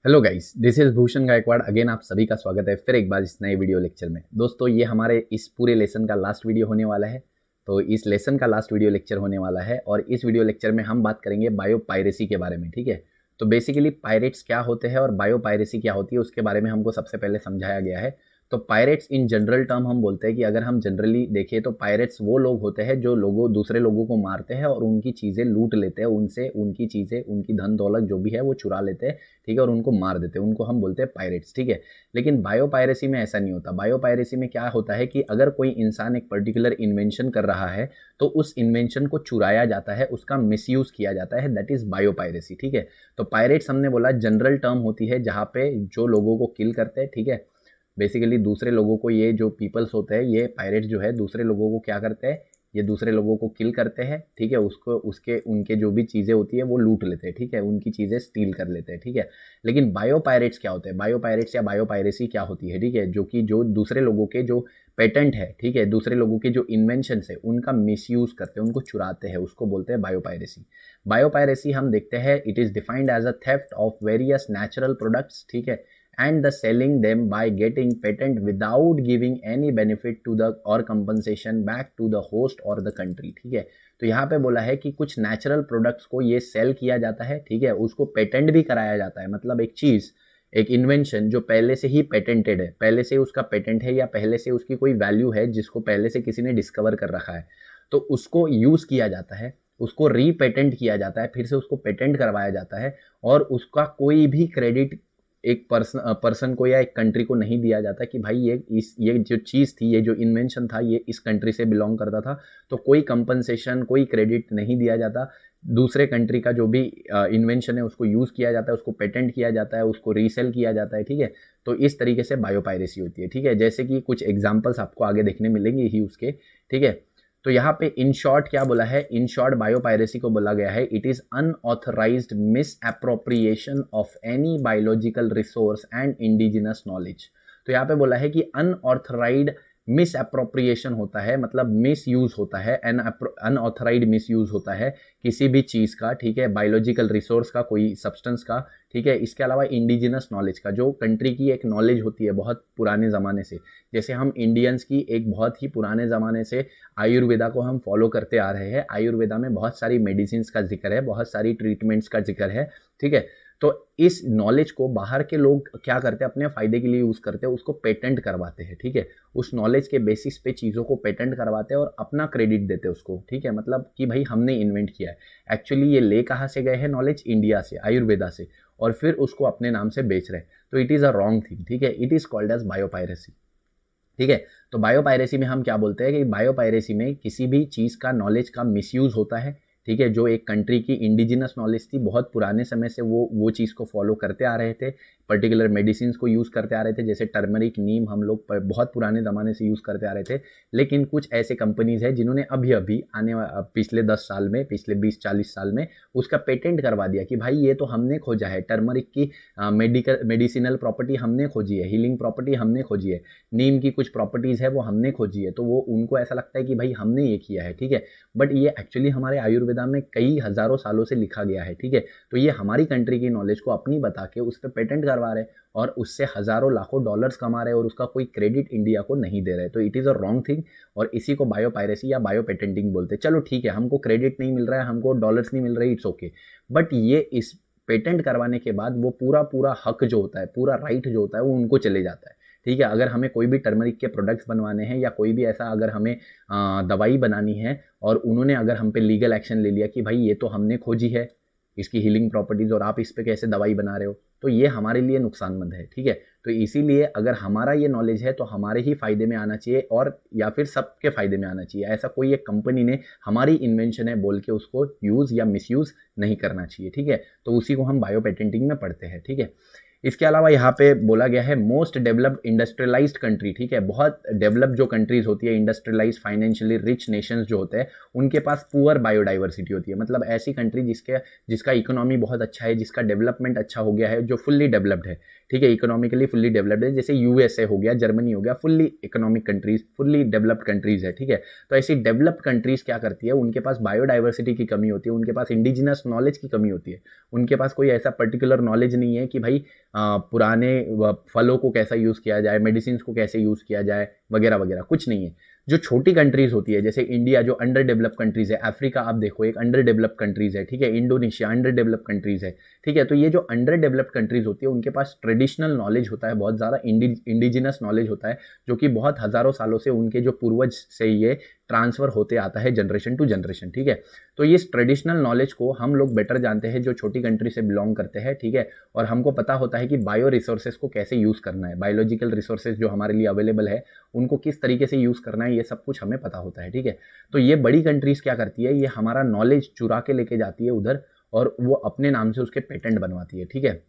Hello guys, this is Bhushan Gaikwad. Again आप सभी का स्वागत है फिर एक बार इस नए वीडियो लेक्चर में। दोस्तों, ये हमारे इस पूरे लेसन का लास्ट वीडियो होने वाला है। तो इस लेसन का लास्ट वीडियो लेक्चर होने वाला है और इस वीडियो लेक्चर में हम बात करेंगे बायो पायरेसी के बारे में। ठीक है, तो बेसिकली पायरेट्स क्या होते हैं और बायो पायरेसी क्या होती है उसके बारे में हमको सबसे पहले समझाया गया है। तो पायरेट्स इन जनरल टर्म हम बोलते हैं कि अगर हम जनरली देखें तो पायरेट्स वो लोग होते हैं जो दूसरे लोगों को मारते हैं और उनकी चीज़ें लूट लेते हैं, उनसे उनकी चीज़ें, उनकी धन दौलत जो भी है वो चुरा लेते हैं। ठीक है, और उनको मार देते हैं, उनको हम बोलते हैं पायरेट्स। ठीक है, लेकिन बायो पायरेसी में ऐसा नहीं होता। बायो पायरेसी में क्या होता है कि अगर कोई इंसान एक पर्टिकुलर इन्वेंशन कर रहा है तो उस इन्वेंशन को चुराया जाता है, उसका मिसयूज किया जाता है, दैट इज बायो पायरेसी। ठीक है, तो पायरेट्स हमने बोला जनरल टर्म होती है जहाँ पे जो लोगों को किल करते हैं। ठीक है, बेसिकली दूसरे लोगों को, ये जो पीपल्स होते हैं, ये पायरेट्स जो है दूसरे लोगों को क्या करते हैं, ये दूसरे लोगों को किल करते हैं। ठीक है, उसको उसके उनके जो भी चीज़ें होती है वो लूट लेते हैं। ठीक है, उनकी चीज़ें स्टील कर लेते हैं। ठीक है, लेकिन बायो पायरेट्स क्या होते हैं, बायो पायरेट्स या बायो पायरेसी क्या होती है? ठीक है, जो कि जो दूसरे लोगों के जो पेटेंट है, ठीक है, दूसरे लोगों के जो इन्वेंशंस है उनका मिसयूज करते हैं, उनको चुराते हैं, उसको बोलते हैं बायो पायरेसी। बायो पायरेसी हम देखते हैं, it is defined as a theft of various natural products. ठीक है, and the selling them by getting patent without giving any benefit to the or compensation back to the host or the country। ठीक है, तो यहाँ पे बोला है कि कुछ नेचुरल प्रोडक्ट्स को ये सेल किया जाता है। ठीक है, उसको पेटेंट भी कराया जाता है, मतलब एक चीज़, एक इन्वेंशन जो पहले से ही पेटेंटेड है, पहले से उसका पेटेंट है या पहले से उसकी कोई वैल्यू है जिसको पहले से किसी ने डिस्कवर कर रखा है, तो उसको यूज़ किया जाता है, उसको रीपेटेंट किया जाता है, फिर से उसको पेटेंट करवाया जाता है और उसका कोई भी क्रेडिट एक पर्सन को या एक कंट्री को नहीं दिया जाता कि भाई ये जो चीज़ थी, ये जो इन्वेंशन था, ये इस कंट्री से बिलोंग करता था। तो कोई कंपनसेशन, कोई क्रेडिट नहीं दिया जाता। दूसरे कंट्री का जो भी इन्वेंशन है उसको यूज़ किया जाता है, उसको पेटेंट किया जाता है, उसको रीसेल किया जाता है। ठीक है, तो इस तरीके से बायोपायरेसी होती है। ठीक है, जैसे कि कुछ एग्जाम्पल्स आपको आगे देखने मिलेंगे ही उसके। ठीक है, तो यहाँ पे इन शॉर्ट क्या बोला है, इन शॉर्ट बायोपायरेसी को बोला गया है, it is unauthorised misappropriation of any biological resource and indigenous knowledge. तो यहाँ पे बोला है कि अनऑथराइज्ड मिस अप्रोप्रिएशन होता है, मतलब मिस यूज होता है, अनऑथराइज्ड मिस यूज होता है किसी भी चीज़ का। ठीक है, बायोलॉजिकल रिसोर्स का, कोई सब्सटेंस का। ठीक है, इसके अलावा इंडिजिनस नॉलेज का, जो कंट्री की एक नॉलेज होती है बहुत पुराने ज़माने से, जैसे हम इंडियंस की एक बहुत ही पुराने ज़माने से आयुर्वेदा को हम फॉलो करते आ रहे हैं। आयुर्वेदा में बहुत सारी मेडिसिन का जिक्र है, बहुत सारी ट्रीटमेंट्स का जिक्र है। ठीक है, तो इस नॉलेज को बाहर के लोग क्या करते हैं, अपने फायदे के लिए यूज़ करते हैं, उसको पेटेंट करवाते हैं। ठीक है, उस नॉलेज के बेसिस पे चीज़ों को पेटेंट करवाते हैं और अपना क्रेडिट देते हैं उसको। ठीक है, मतलब कि भाई हमने इन्वेंट किया है। एक्चुअली ये ले कहाँ से गए हैं नॉलेज? इंडिया से, आयुर्वेदा से, और फिर उसको अपने नाम से बेच रहे हैं। तो it is a wrong thing. ठीक है, it is called as biopiracy. ठीक है, तो बायोपायरेसी में हम क्या बोलते हैं कि बायोपायरेसी में किसी भी चीज़ का, नॉलेज का मिसयूज़ होता है। ठीक है, जो एक कंट्री की इंडिजिनस नॉलेज थी, बहुत पुराने समय से वो चीज़ को फॉलो करते आ रहे थे, पर्टिकुलर मेडिसिन को यूज़ करते आ रहे थे, जैसे टर्मरिक, नीम, हम लोग बहुत पुराने ज़माने से यूज़ करते आ रहे थे। लेकिन कुछ ऐसे कंपनीज़ हैं जिन्होंने अभी अभी पिछले 10 साल में, पिछले 20-40 साल में उसका पेटेंट करवा दिया कि भाई ये तो हमने खोजा है, टर्मरिक की मेडिसिनल प्रॉपर्टी हमने खोजी है, हीलिंग प्रॉपर्टी हमने खोजी है, नीम की कुछ प्रॉपर्टीज़ है वो हमने खोजी है। तो वो उनको ऐसा लगता है कि भाई हमने ये किया है। ठीक है, बट ये एक्चुअली हमारे आयुर्वेदा में कई हज़ारों सालों से लिखा गया है। ठीक है, तो ये हमारी कंट्री की नॉलेज को अपनी बता के उस पर पेटेंट करवा रहे हैं और उससे हज़ारों लाखों डॉलर्स कमा रहे हैं और उसका कोई क्रेडिट इंडिया को नहीं दे रहे। तो it is a wrong thing और इसी को बायो पायरेसी या बायो पेटेंटिंग बोलते हैं। चलो ठीक है, हमको क्रेडिट नहीं मिल रहा है, हमको डॉलर्स नहीं मिल रहे, इट्स ओके, बट ये इस पेटेंट करवाने के बाद वो पूरा पूरा हक जो होता है, पूरा राइट जो होता है, वो उनको चले जाता है। ठीक है, अगर हमें कोई भी टर्मरिक के प्रोडक्ट्स बनवाने हैं या कोई भी ऐसा, अगर हमें दवाई बनानी है और उन्होंने अगर हम पे लीगल एक्शन ले लिया कि भाई ये तो हमने खोजी है, इसकी हीलिंग प्रॉपर्टीज़, और आप इस पे कैसे दवाई बना रहे हो, तो ये हमारे लिए नुकसानमंद है। ठीक है, तो इसीलिए अगर हमारा ये नॉलेज है तो हमारे ही फ़ायदे में आना चाहिए और या फिर सबके फ़ायदे में आना चाहिए। ऐसा कोई एक कंपनी ने हमारी इन्वेंशन है बोल के उसको यूज़ या मिसयूज़ नहीं करना चाहिए। ठीक है, तो उसी को हम बायो पेटेंटिंग में पढ़ते हैं। ठीक है, इसके अलावा यहाँ पे बोला गया है मोस्ट डेवलप्ड इंडस्ट्रियलाइज्ड कंट्री। ठीक है, बहुत डेवलप जो कंट्रीज होती है, इंडस्ट्रियलाइज, फाइनेंशियली रिच नेशंस जो होते हैं, उनके पास पुअर बायोडाइवर्सिटी होती है, मतलब ऐसी कंट्री जिसका इकोनॉमी बहुत अच्छा है, जिसका डेवलपमेंट अच्छा हो गया है, जो फुल्ली डेवलप्ड है। ठीक है, इकोनॉमिकली फुल्ली डेवलप्ड है, जैसे यूएसए हो गया, जर्मनी हो गया, fully economic countries, fully developed countries है। ठीक है, तो ऐसी डेवलप्ड कंट्रीज क्या करती है, उनके पास बायोडाइवर्सिटी की कमी होती है, उनके पास इंडिजिनस नॉलेज की कमी होती है, उनके पास कोई ऐसा पर्टिकुलर नॉलेज नहीं है कि भाई पुराने फलों को कैसा यूज़ किया जाए, मेडिसिन को कैसे यूज़ किया जाए, वगैरह वगैरह कुछ नहीं है। जो छोटी कंट्रीज़ होती है, जैसे इंडिया जो अंडर डेवलप्ड कंट्रीज़ है, अफ्रीका आप देखो एक अंडर डेवलप्ड कंट्रीज़ है, ठीक है, इंडोनेशिया अंडर डेवलप्ड कंट्रीज़ है, ठीक है। तो ये जो अंडर डेवलप्ड कंट्रीज़ होती है उनके पास ट्रेडिशनल नॉलेज होता है, बहुत ज़्यादा इंडिजिनस नॉलेज होता है, जो कि बहुत हज़ारों सालों से उनके जो पूर्वज से ये ट्रांसफ़र होते आता है जनरेशन टू जनरेशन, ठीक है। तो इस ट्रेडिशनल नॉलेज को हम लोग बेटर जानते हैं जो छोटी कंट्री से बिलोंग करते हैं, ठीक है। और हमको पता होता है कि बायो रिसोर्सेज को कैसे यूज़ करना है, बायोलॉजिकल रिसोर्सेज जो हमारे लिए अवेलेबल है उनको किस तरीके से यूज़ करना है, ये सब कुछ हमें पता होता है, ठीक है। तो ये बड़ी कंट्रीज़ क्या करती है, ये हमारा नॉलेज चुरा के लेके जाती है उधर और वो अपने नाम से उसके पेटेंट बनवाती है, ठीक है।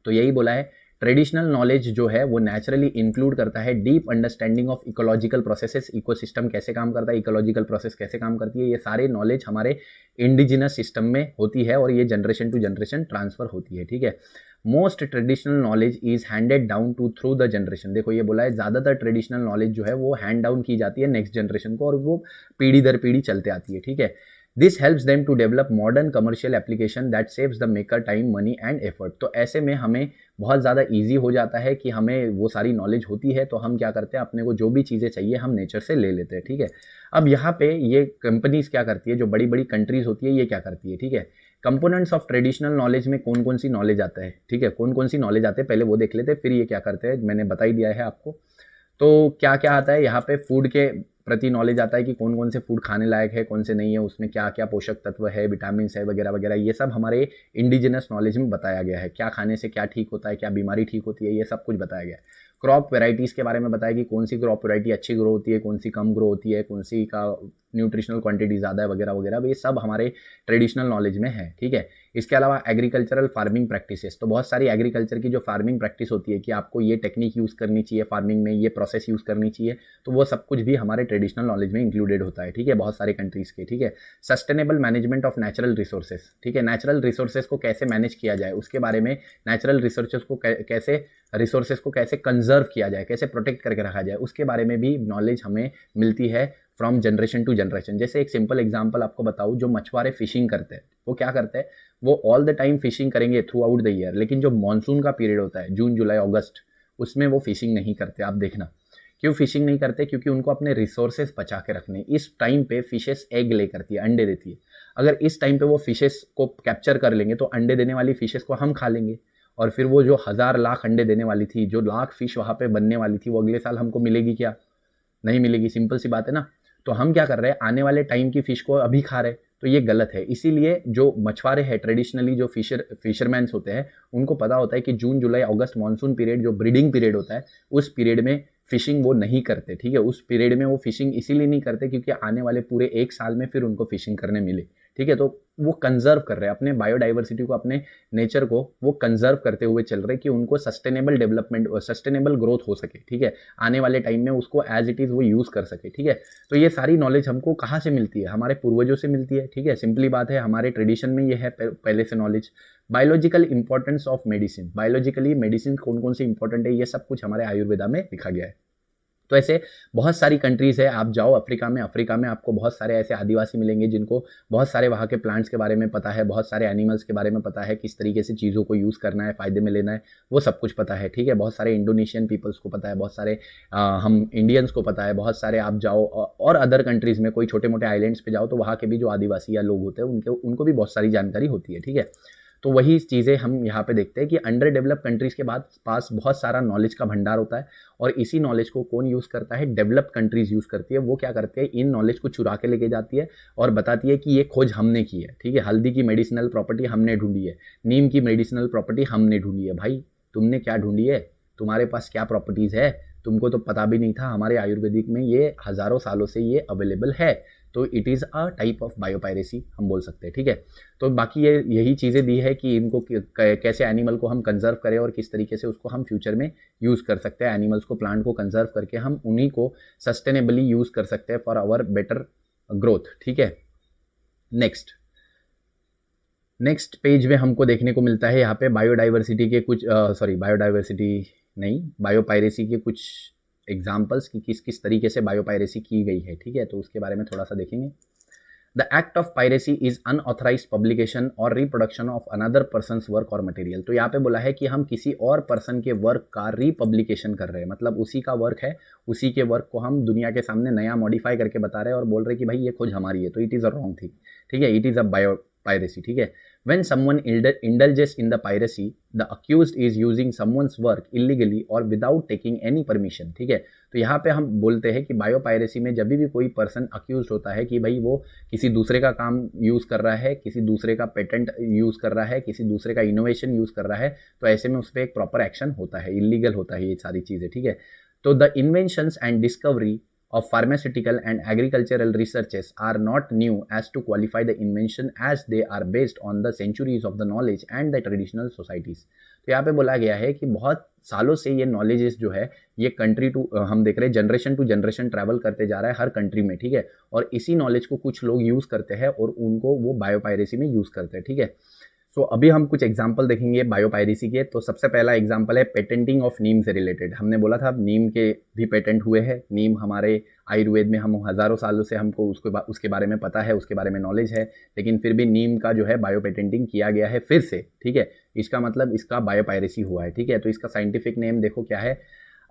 तो यही बोला है, ट्रेडिशनल नॉलेज जो है वो नेचुरली इंक्लूड करता है deep understanding of ecological processes, ecosystem कैसे काम करता है, इकोलॉजिकल प्रोसेस कैसे काम करती है, ये सारे नॉलेज हमारे इंडिजिनस सिस्टम में होती है और ये जनरेशन टू जनरेशन ट्रांसफर होती है, ठीक है। Most traditional knowledge is handed down to through the generation, देखो ये बोला है ज़्यादातर ट्रेडिशनल नॉलेज जो है वो हैंड डाउन की जाती है नेक्स्ट जनरेशन को और वो पीढ़ी दर पीढ़ी चलते आती है, ठीक है। This helps them to develop modern commercial application that saves the maker time money and effort. तो ऐसे में हमें बहुत ज़्यादा ईजी हो जाता है कि हमें वो सारी नॉलेज होती है तो हम क्या करते हैं, अपने को जो भी चीज़ें चाहिए हम नेचर से ले लेते हैं, ठीक है। अब यहाँ पे ये कंपनीज क्या करती है, जो बड़ी बड़ी कंट्रीज होती है ये क्या करती है, ठीक है। कंपोनेंट्स ऑफ ट्रेडिशनल नॉलेज में कौन कौन सी नॉलेज आता है, ठीक है, कौन कौन सी नॉलेज आते हैं पहले वो देख लेते हैं, फिर ये क्या करते हैं मैंने बता ही दिया है आपको। तो क्या क्या आता है यहाँ पे, फूड के प्रति नॉलेज आता है कि कौन कौन से फूड खाने लायक है, कौन से नहीं है, उसमें क्या क्या पोषक तत्व है, विटामिन है वगैरह वगैरह, ये सब हमारे इंडिजिनस नॉलेज में बताया गया है। क्या खाने से क्या ठीक होता है, क्या बीमारी ठीक होती है, ये सब कुछ बताया गया है। क्रॉप वेराइटीज़ के बारे में बताया कि कौन सी क्रॉप वेराइटी अच्छी ग्रो होती है, कौन सी कम ग्रो होती है, कौन सी का न्यूट्रिशनल क्वांटिटी ज़्यादा है वगैरह वगैरह, ये सब हमारे ट्रेडिशनल नॉलेज में है, ठीक है। इसके अलावा एग्रीकल्चरल फार्मिंग प्रैक्टिसेस, तो बहुत सारी एग्रीकल्चर की जो फार्मिंग प्रैक्टिस होती है कि आपको ये टेक्निक यूज़ करनी चाहिए फार्मिंग में, ये प्रोसेस यूज़ करनी चाहिए, तो वो सब कुछ भी हमारे ट्रेडिशनल नॉलेज में इंक्लूडेड होता है, ठीक है, बहुत सारे कंट्रीज़ के, ठीक है। Sustainable management of natural resources, ठीक है, नेचुरल रिसोर्सेज को कैसे मैनेज किया जाए उसके बारे में, नेचुरल रिसोर्सेज को कैसे रिसोर्सेज को कैसे कंजर्व किया जाए, कैसे प्रोटेक्ट करके रखा जाए, उसके बारे में भी नॉलेज हमें मिलती है फ्रॉम जनरेशन टू जनरेशन। जैसे एक सिंपल एग्जांपल आपको बताऊं, जो मछुआरे फिशिंग करते हैं वो क्या करते हैं, वो ऑल द टाइम फिशिंग करेंगे थ्रू आउट द ईयर, लेकिन जो मानसून का पीरियड होता है जून जुलाई अगस्त, उसमें वो फिशिंग नहीं करते। आप देखना क्यों फिशिंग नहीं करते, क्योंकि उनको अपने रिसोर्सेज बचा के रखने। इस टाइम पे फिशेस एग ले करती है, अंडे देती है, अगर इस टाइम पे वो फिशेस को कैप्चर कर लेंगे तो अंडे देने वाली फिशेस को हम खा लेंगे और फिर वो जो 1000 लाख अंडे देने वाली थी, जो लाख फिश वहाँ पे बनने वाली थी, वो अगले साल हमको मिलेगी क्या, नहीं मिलेगी, सिंपल सी बात है ना। तो हम क्या कर रहे हैं, आने वाले टाइम की फिश को अभी खा रहे हैं, तो ये गलत है। इसीलिए जो मछुआरे हैं ट्रेडिशनली, जो फिशरमैन्स होते हैं, उनको पता होता है कि जून जुलाई अगस्त मानसून पीरियड जो ब्रीडिंग पीरियड होता है, उस पीरियड में फिशिंग वो नहीं करते, ठीक है। उस पीरियड में वो फिशिंग इसीलिए नहीं करते क्योंकि आने वाले पूरे एक साल में फिर उनको फिशिंग करने मिले, ठीक है। तो वो कंजर्व कर रहे हैं अपने बायोडाइवर्सिटी को, अपने नेचर को वो कंजर्व करते हुए चल रहे हैं कि उनको सस्टेनेबल डेवलपमेंट और सस्टेनेबल ग्रोथ हो सके, ठीक है, आने वाले टाइम में उसको एज इट इज़ वो यूज़ कर सके, ठीक है। तो ये सारी नॉलेज हमको कहाँ से मिलती है, हमारे पूर्वजों से मिलती है, ठीक है, सिंपली बात है, हमारे ट्रेडिशन में ये है पहले से knowledge. Biological importance of medicine, biologically medicine कौन कौन सी इंपॉर्टेंट है, ये सब कुछ हमारे आयुर्वेदा में लिखा गया है। तो ऐसे बहुत सारी कंट्रीज़ है, आप जाओ अफ्रीका में आपको बहुत सारे ऐसे आदिवासी मिलेंगे जिनको बहुत सारे वहाँ के प्लांट्स के बारे में पता है, बहुत सारे एनिमल्स के बारे में पता है, किस तरीके से चीज़ों को यूज़ करना है, फ़ायदे में लेना है, वो सब कुछ पता है, ठीक है। बहुत सारे इंडोनेशियन पीपल्स को पता है, बहुत सारे हम इंडियंस को पता है, बहुत सारे आप जाओ और अदर कंट्रीज़ में कोई छोटे मोटे आइलैंड्स पे जाओ तो वहाँ के भी जो आदिवासी या लोग होते हैं उनको भी बहुत सारी जानकारी होती है, ठीक है। तो वही चीज़ें हम यहाँ पे देखते हैं कि अंडर डेवलप कंट्रीज़ के पास बहुत सारा नॉलेज का भंडार होता है और इसी नॉलेज को कौन यूज़ करता है, डेवलप कंट्रीज़ यूज़ करती है। वो क्या करते हैं, इन नॉलेज को चुरा के लेके जाती है और बताती है कि ये खोज हमने की है, ठीक है। हल्दी की मेडिसिनल प्रॉपर्टी हमने ढूंढी है, नीम की मेडिसिनल प्रॉपर्टी हमने ढूंढी है। भाई तुमने क्या ढूंढी है, तुम्हारे पास क्या प्रॉपर्टीज़ है, तुमको तो पता भी नहीं था। हमारे आयुर्वेदिक में ये हज़ारों सालों से ये अवेलेबल है, तो it is a type of biopiracy हम बोल सकते हैं, ठीक है। तो बाकी यही चीज़ें दी है कि इनको कैसे एनिमल को हम कंजर्व करें और किस तरीके से उसको हम फ्यूचर में यूज़ कर सकते हैं, एनिमल्स को, प्लांट को कंजर्व करके हम उन्हीं को सस्टेनेबली यूज़ कर सकते हैं फॉर आवर बेटर ग्रोथ, ठीक है। नेक्स्ट पेज में हमको देखने को मिलता है यहाँ पे बायोडाइवर्सिटी के कुछ बायोडाइवर्सिटी नहीं, बायोपायरेसी के कुछ एग्जाम्पल्स कि किस किस तरीके से बायोपायरेसी की गई है, ठीक है। तो उसके बारे में थोड़ा सा देखेंगे। The act of piracy is unauthorise publication और reproduction of another persons work और मटेरियल। तो यहाँ पे बोला है कि हम किसी और पर्सन के वर्क का रिपब्लिकेशन कर रहे हैं, मतलब उसी का वर्क है, उसी के वर्क को हम दुनिया के सामने नया मॉडिफाई करके बता रहे हैं और बोल रहे हैं कि भाई ये खोज हमारी है, तो it is a wrong thing, ठीक है, it is a bio piracy, ठीक है। When someone indulges in the piracy, the accused is using someone's work illegally or without taking any permission, ठीक है। तो यहाँ पे हम बोलते हैं कि बायो पायरेसी में जब भी कोई पर्सन अक्यूज होता है कि भाई वो किसी दूसरे का काम यूज़ कर रहा है, किसी दूसरे का पेटेंट यूज़ कर रहा है, किसी दूसरे का इनोवेशन यूज़ कर रहा है, तो ऐसे में उस पर एक प्रॉपर एक्शन होता है, इलीगल होता है ये सारी चीज़ें, ठीक है। तो the inventions and discovery of pharmaceutical and agricultural researches are not new as to qualify the invention as they are based on the centuries of the knowledge and the traditional societies। तो यहाँ पे बोला गया है कि बहुत सालों से ये नॉलेजेस जो है ये कंट्री टू हम देख रहे हैं जनरेशन टू जनरेशन ट्रैवल करते जा रहा है हर कंट्री में, ठीक है। और इसी नॉलेज को कुछ लोग यूज़ करते हैं और उनको वो बायोपायरेसी में यूज़ करते हैं, ठीक है। तो अभी हम कुछ एग्जाम्पल देखेंगे बायोपायरेसी के। तो सबसे पहला एग्जाम्पल है पेटेंटिंग ऑफ नीम से रिलेटेड। हमने बोला था नीम के भी पेटेंट हुए हैं। नीम हमारे आयुर्वेद में हम हज़ारों सालों से हमको उसके बारे में पता है, उसके बारे में नॉलेज है, लेकिन फिर भी नीम का जो है बायो पेटेंटिंग किया गया है फिर से, ठीक है। इसका मतलब इसका बायोपायरेसी हुआ है, ठीक है। तो इसका साइंटिफिक नेम देखो क्या है,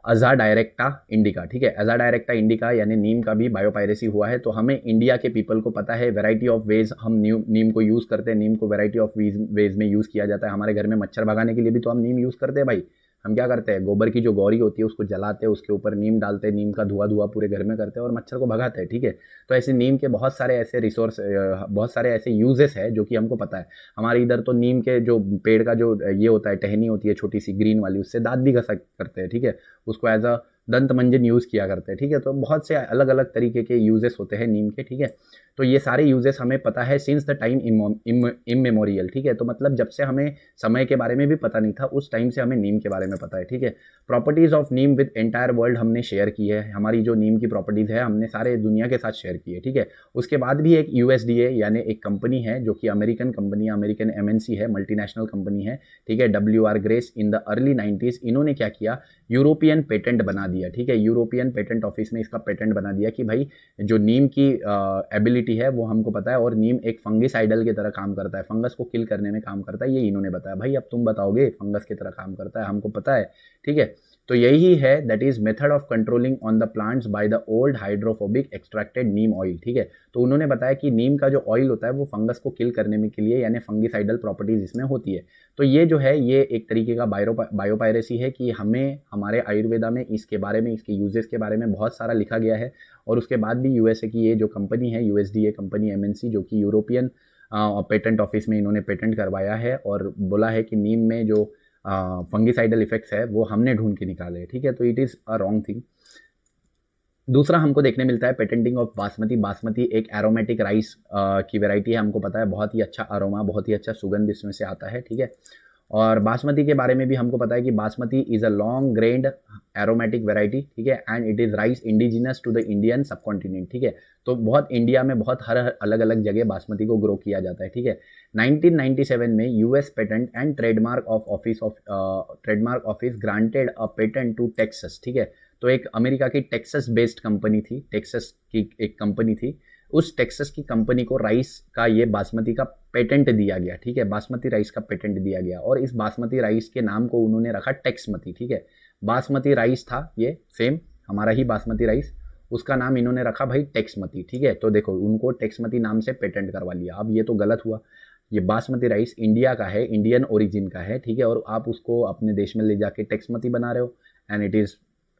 अज़ाडायरेक्टा इंडिका, ठीक है। अज़ाडायरेक्टा इंडिका यानी नीम का भी बायोपायरेसी हुआ है। तो हमें इंडिया के पीपल को पता है वैरायटी ऑफ वेज हम नीम को यूज़ करते हैं, नीम को वैरायटी ऑफ वेज में यूज़ किया जाता है। हमारे घर में मच्छर भगाने के लिए भी तो हम नीम यूज़ करते हैं भाई। हम क्या करते हैं, गोबर की जो गौरी होती है उसको जलाते हैं, उसके ऊपर नीम डालते हैं, नीम का धुआं पूरे घर में करते हैं और मच्छर को भगाते हैं, ठीक है। तो ऐसे नीम के बहुत सारे ऐसे रिसोर्स, बहुत सारे ऐसे यूजेस है जो कि हमको पता है। हमारे इधर तो नीम के जो पेड़ का जो ये होता है, टहनी होती है छोटी सी ग्रीन वाली, उससे दांत भी घसा करते हैं, ठीक है। उसको एज अ दंत मंजन यूज़ किया करते हैं, ठीक है। तो बहुत से अलग अलग तरीके के यूजेस होते हैं नीम के, ठीक है। तो ये सारे यूजेस हमें पता है सिंस द टाइम इममेमोरियल, ठीक है। तो मतलब जब से हमें समय के बारे में भी पता नहीं था, उस टाइम से हमें नीम के बारे में पता है, ठीक है। Properties of Neem with entire world हमने शेयर की है। हमारी जो नीम की प्रॉपर्टीज है हमने सारे दुनिया के साथ शेयर की है, ठीक है। उसके बाद भी एक USDA यानी एक कंपनी है जो कि अमेरिकन कंपनी, अमेरिकन MNC है, मल्टीनेशनल कंपनी है, ठीक है, WR grace. In the early 90s इन्होंने क्या किया, यूरोपियन पेटेंट बना दिया, ठीक है। यूरोपियन पेटेंट ऑफिस में इसका पेटेंट बना दिया कि भाई जो नीम की एबिलिटी है वो हमको पता है और नीम एक फंगिसाइडल की तरह काम करता है, फंगस को किल करने में काम करता है, ये इन्होंने बताया। भाई अब तुम बताओगे फंगस की तरह काम करता है, हमको पता है, ठीक है। तो यही है that is method of controlling on the plants by the old hydrophobic extracted Neem oil, ठीक है। तो उन्होंने बताया कि नीम का जो ऑयल होता है वो फंगस को किल करने में के लिए यानी फंगिसाइडल प्रॉपर्टीज इसमें होती है। तो ये जो है ये एक तरीके का बायोपायरेसी है कि हमें हमारे आयुर्वेदा में इसके बारे में, इसके यूजेस के बारे में बहुत सारा लिखा गया है। और उसके बाद भी USA की ये जो कंपनी है, USDA कंपनी MNC, जो कि यूरोपियन पेटेंट ऑफिस में इन्होंने पेटेंट करवाया है और बोला है कि नीम में जो फंगिसाइडल इफेक्ट्स है वो हमने ढूंढ के निकाले, ठीक है। तो it is a wrong thing. दूसरा हमको देखने मिलता है पेटेंटिंग ऑफ बासमती। बासमती एक एरोमेटिक राइस की वैरायटी है, हमको पता है, बहुत ही अच्छा अरोमा, बहुत ही अच्छा सुगंध इसमें से आता है, ठीक है। और बासमती के बारे में भी हमको पता है कि basmati is a long grained aromatic variety, ठीक है, and it is rice indigenous to the Indian subcontinent, ठीक है। तो बहुत इंडिया में बहुत हर अलग अलग जगह बासमती को ग्रो किया जाता है, ठीक है। 1997 में US patent and trademark office granted a patent to Texas, ठीक है। तो एक अमेरिका की टेक्सस बेस्ड कंपनी थी, टेक्सस की एक कंपनी थी, उस टेक्सस की कंपनी को राइस का ये बासमती का पेटेंट दिया गया, ठीक है। बासमती राइस का पेटेंट दिया गया और इस बासमती राइस के नाम को उन्होंने रखा टेक्समती, ठीक है। बासमती राइस था ये सेम हमारा ही बासमती राइस, उसका नाम इन्होंने रखा भाई टेक्समती, ठीक है। तो देखो उनको टेक्समती नाम से पेटेंट करवा लिया। अब ये तो गलत हुआ, ये बासमती राइस इंडिया का है, इंडियन ओरिजिन का है, ठीक है, और आप उसको अपने देश में ले जाके टेक्समती बना रहे हो and it is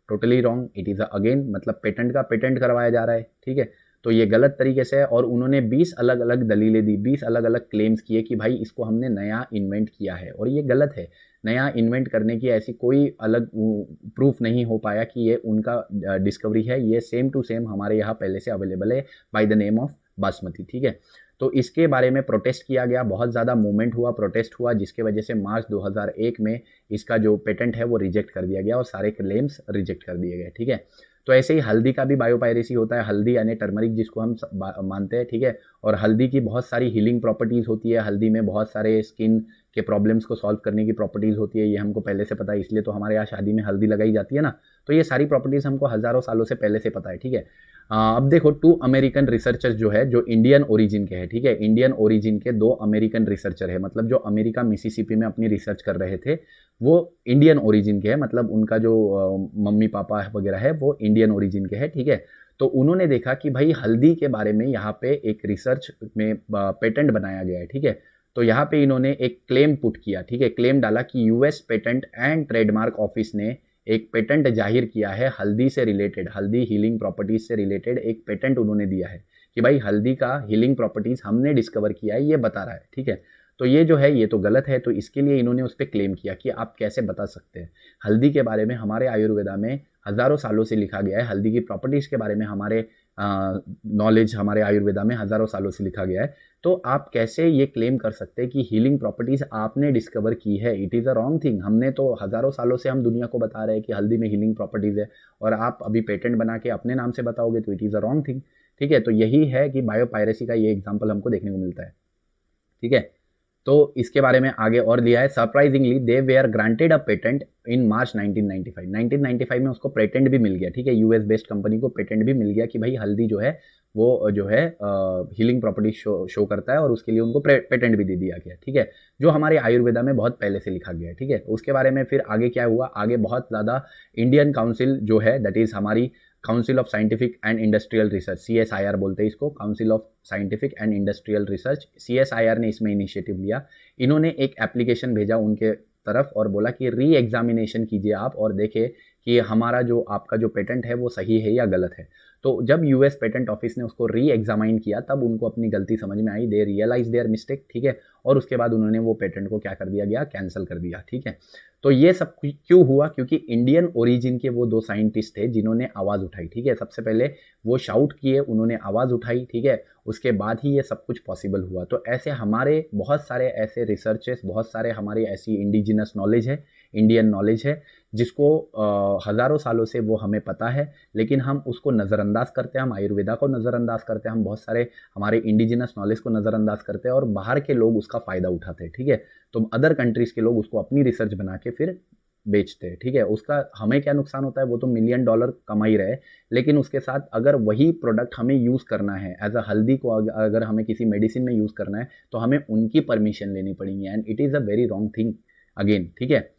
totally wrong. It is again मतलब पेटेंट का पेटेंट करवाया जा रहा है, ठीक है। तो ये गलत तरीके से है और उन्होंने 20 अलग अलग दलीलें दी, 20 अलग अलग क्लेम्स किए कि भाई इसको हमने नया इन्वेंट किया है और ये गलत है। नया इन्वेंट करने की ऐसी कोई अलग प्रूफ नहीं हो पाया कि ये उनका डिस्कवरी है, ये सेम टू सेम हमारे यहाँ पहले से अवेलेबल है by the name of basmati, ठीक है। तो इसके बारे में प्रोटेस्ट किया गया, बहुत ज़्यादा मूवमेंट हुआ, प्रोटेस्ट हुआ, जिसके वजह से मार्च 2001 में इसका जो पेटेंट है वो रिजेक्ट कर दिया गया और सारे क्लेम्स रिजेक्ट कर दिए गए, ठीक है। तो ऐसे ही हल्दी का भी बायोपायरेसी होता है, हल्दी यानी टर्मरिक जिसको हम मानते हैं, ठीक है। और हल्दी की बहुत सारी हीलिंग प्रॉपर्टीज़ होती है, हल्दी में बहुत सारे स्किन के प्रॉब्लम्स को सॉल्व करने की प्रॉपर्टीज़ होती है, ये हमको पहले से पता है, इसलिए तो हमारे यहाँ शादी में हल्दी लगाई जाती है ना। तो ये सारी प्रॉपर्टीज़ हमको हज़ारों सालों से पहले से पता है, ठीक है। अब देखो 2 अमेरिकन रिसर्चर्स जो है, जो इंडियन ओरिजिन के हैं, ठीक है, इंडियन ओरिजिन के 2 अमेरिकन रिसर्चर है, मतलब जो अमेरिका मिसिसिपी में अपनी रिसर्च कर रहे थे वो इंडियन ओरिजिन के हैं, मतलब उनका जो मम्मी पापा वगैरह है वो इंडियन ओरिजिन के हैं, ठीक है। तो उन्होंने देखा कि भाई हल्दी के बारे में यहाँ पे एक रिसर्च में पेटेंट बनाया गया है, ठीक है। तो यहाँ पे इन्होंने एक क्लेम पुट किया, ठीक है, क्लेम डाला कि US patent and trademark office ने एक पेटेंट जाहिर किया है हल्दी से रिलेटेड, हल्दी हीलिंग प्रॉपर्टीज से रिलेटेड एक पेटेंट उन्होंने दिया है कि भाई हल्दी का हीलिंग प्रॉपर्टीज हमने डिस्कवर किया है, ये बता रहा है, ठीक है। तो ये जो है ये तो गलत है, तो इसके लिए इन्होंने उस पर क्लेम किया कि आप कैसे बता सकते हैं। हल्दी के बारे में हमारे आयुर्वेदा में हजारों सालों से लिखा गया है, हल्दी की प्रॉपर्टीज के बारे में हमारे नॉलेज हमारे आयुर्वेदा में हजारों सालों से लिखा गया है। तो आप कैसे ये क्लेम कर सकते हैं कि हीलिंग प्रॉपर्टीज आपने डिस्कवर की है? It is a wrong thing. हमने तो हजारों सालों से हम दुनिया को बता रहे हैं कि हल्दी में हीलिंग प्रॉपर्टीज है, और आप अभी पेटेंट बना के अपने नाम से बताओगे तो it is a wrong thing, ठीक है। तो यही है कि बायोपायरेसी का ये एग्जाम्पल हमको देखने को मिलता है, ठीक है। तो इसके बारे में आगे और दिया है, surprisingly they were granted a patent in March 1995। 1995 में उसको पेटेंट भी मिल गया, ठीक है, यूएस बेस्ड कंपनी को पेटेंट भी मिल गया कि भाई हल्दी जो है वो जो है हीलिंग प्रॉपर्टी शो करता है, और उसके लिए उनको पेटेंट भी दे दिया गया, ठीक है, जो हमारे आयुर्वेदा में बहुत पहले से लिखा गया है, ठीक है। उसके बारे में फिर आगे क्या हुआ, आगे बहुत ज़्यादा इंडियन काउंसिल जो है, दैट इज़ हमारी council of scientific and industrial research, CSIR बोलते हैं इसको, council of scientific and industrial research, CSIR ने इसमें इनिशिएटिव लिया। इन्होंने एक एप्लीकेशन भेजा उनके तरफ और बोला कि री एग्जामिनेशन कीजिए आप और देखें कि हमारा जो आपका जो पेटेंट है वो सही है या गलत है। तो जब यूएस पेटेंट ऑफिस ने उसको री एग्जामाइन किया तब उनको अपनी गलती समझ में आई, दे रियलाइज देयर मिस्टेक, ठीक है, और उसके बाद उन्होंने वो पेटेंट को क्या कर दिया गया, कैंसिल कर दिया, ठीक है। तो ये सब क्यों हुआ, क्योंकि इंडियन ओरिजिन के वो 2 साइंटिस्ट थे जिन्होंने आवाज़ उठाई, ठीक है। सबसे पहले वो शाउट किए, उन्होंने आवाज़ उठाई, ठीक है, उसके बाद ही ये सब कुछ पॉसिबल हुआ। तो ऐसे हमारे बहुत सारे ऐसे रिसर्चेस, बहुत सारे हमारी ऐसी इंडिजिनस नॉलेज है, इंडियन नॉलेज है, जिसको हज़ारों सालों से वो हमें पता है, लेकिन हम उसको नज़रअंदाज करते हैं, हम आयुर्वेदा को नज़रअंदाज करते हैं, हम बहुत सारे हमारे इंडिजिनस नॉलेज को नज़रअंदाज करते हैं, और बाहर के लोग उसका फ़ायदा उठाते हैं, ठीक है। तो अदर कंट्रीज़ के लोग उसको अपनी रिसर्च बना के फिर बेचते हैं, ठीक है। उसका हमें क्या नुकसान होता है, वो तो $1 मिलियन कमा ही रहे, लेकिन उसके साथ अगर वही प्रोडक्ट हमें यूज़ करना है एज अ हल्दी को, अगर हमें किसी मेडिसिन में यूज़ करना है तो हमें उनकी परमिशन लेनी पड़ेगी, and it is a very wrong thing again, ठीक है।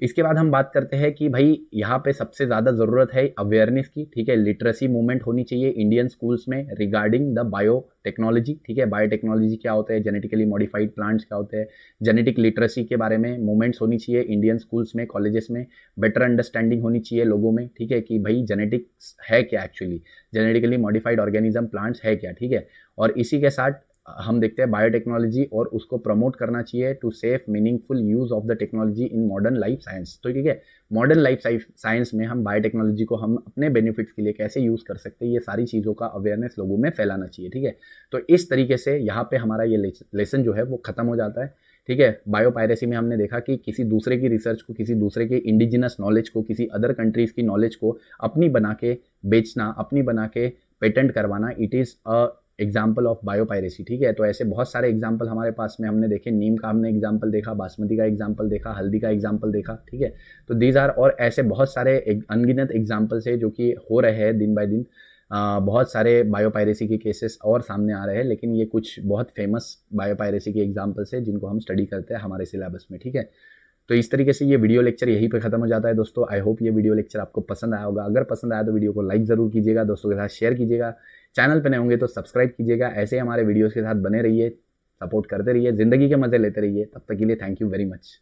इसके बाद हम बात करते हैं कि भाई यहाँ पे सबसे ज़्यादा ज़रूरत है अवेयरनेस की, ठीक है, लिटरेसी मूवमेंट होनी चाहिए इंडियन स्कूल्स में रिगार्डिंग द बायोटेक्नोलॉजी, ठीक है। बायोटेक्नोलॉजी क्या होता है, जेनेटिकली मॉडिफाइड प्लांट्स क्या होते हैं, जेनेटिक लिटरेसी के बारे में मूवमेंट्स होनी चाहिए इंडियन स्कूल्स में, कॉलेजेस में, बेटर अंडरस्टैंडिंग होनी चाहिए लोगों में, ठीक है, कि भाई जेनेटिक्स है क्या actually, genetically modified organism plants है क्या, ठीक है। और इसी के साथ हम देखते हैं बायोटेक्नोलॉजी, और उसको प्रमोट करना चाहिए to safe meaningful use of the technology in modern life science. तो ठीक है, मॉडर्न लाइफ साइंस में हम बायोटेक्नोलॉजी को हम अपने बेनिफिट्स के लिए कैसे यूज़ कर सकते हैं, ये सारी चीज़ों का अवेयरनेस लोगों में फैलाना चाहिए, ठीक है। तो इस तरीके से यहाँ पे हमारा ये लेसन जो है वो खत्म हो जाता है, ठीक है। बायोपायरेसी में हमने देखा कि किसी दूसरे की रिसर्च को, किसी दूसरे के इंडिजिनस नॉलेज को, किसी अदर कंट्रीज की नॉलेज को अपनी बना के बेचना, अपनी बना के पेटेंट करवाना, it is a example of biopiracy, ठीक है। तो ऐसे बहुत सारे एग्जाम्पल हमारे पास में हमने देखे, नीम का हमने एग्जाम्पल देखा, बासमती का एग्जाम्पल देखा, हल्दी का एग्जाम्पल देखा, ठीक है। तो दीज आर, और ऐसे बहुत सारे अनगिनत एग्जाम्पल्स है जो कि हो रहे हैं दिन बाय दिन। बहुत सारे बायोपायरेसी के केसेस और सामने आ रहे हैं, लेकिन ये कुछ बहुत फेमस बायोपायरेसी के एग्जाम्पल्स है जिनको हम स्टडी करते हैं हमारे सिलेबस में, ठीक है। तो इस तरीके से ये वीडियो लेक्चर यहीं पे खत्म हो जाता है दोस्तों। आई होप ये वीडियो लेक्चर आपको पसंद आया होगा। अगर पसंद आया तो वीडियो को लाइक ज़रूर कीजिएगा, दोस्तों के साथ शेयर कीजिएगा, चैनल पे नए होंगे तो सब्सक्राइब कीजिएगा। ऐसे हमारे वीडियोज़ के साथ बने रहिए, सपोर्ट करते रहिए, ज़िंदगी के मज़े लेते रहिए। तब तक के लिए थैंक यू वेरी मच।